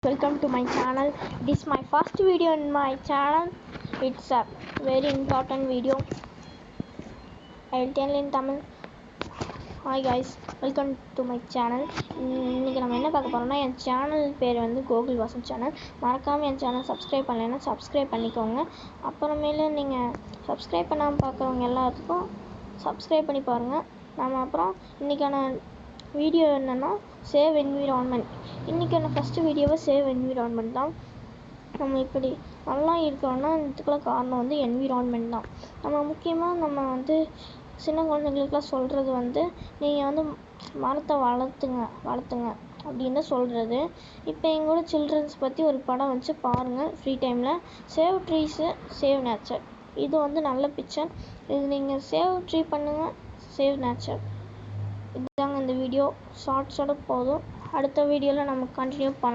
Welcome to my channel. This is my first video in my channel. It's a very important video. I'll tell in Tamil. Hi guys, welcome to my channel. இன்னைக்கு நம்ம என்ன பார்க்க போறோம்னா என் channel பேர் வந்து Gokul Vasan channel. மறக்காம என் channel subscribe பண்ணலைன்னா subscribe பண்ணிக்கோங்க. அப்புறமேல நீங்க சப்ஸ்கிரைப் பண்ணாம பார்க்குறவங்க எல்லாத்துக்கும் சப்ஸ்கிரைப் பண்ணி பாருங்க. நாம அப்புறம் இன்னைக்கான வீடியோ என்னன்னா சேவ் என்விரான்மெண்ட். இன்றைக்கான ஃபஸ்ட்டு வீடியோவை சேவ் என்விரான்மெண்ட் தான். நம்ம இப்படி நல்லா இருக்கோம்னா இதுக்கெல்லாம் காரணம் வந்து என்விரான்மெண்ட் தான். நம்ம முக்கியமாக நம்ம வந்து சின்ன குழந்தைங்களுக்குலாம் சொல்கிறது வந்து நீங்கள் வந்து மரத்தை வளர்த்துங்க அப்படின்னு சொல்கிறது. இப்போ எங்களோட சில்ட்ரன்ஸ் பற்றி ஒரு படம் வச்சு பாருங்கள் ஃப்ரீ டைமில். சேவ் ட்ரீஸு சேவ் நேச்சர், இது வந்து நல்ல பிக்சர். இது நீங்கள் சேவ் ட்ரீ பண்ணுங்கள், சேவ் நேச்சர். இதுதாங்க இந்த வீடியோ ஷார்ட்ஸோட போதும். அடுத்த வீடியோவில் நம்ம கண்டினியூ பண்ணலாம்.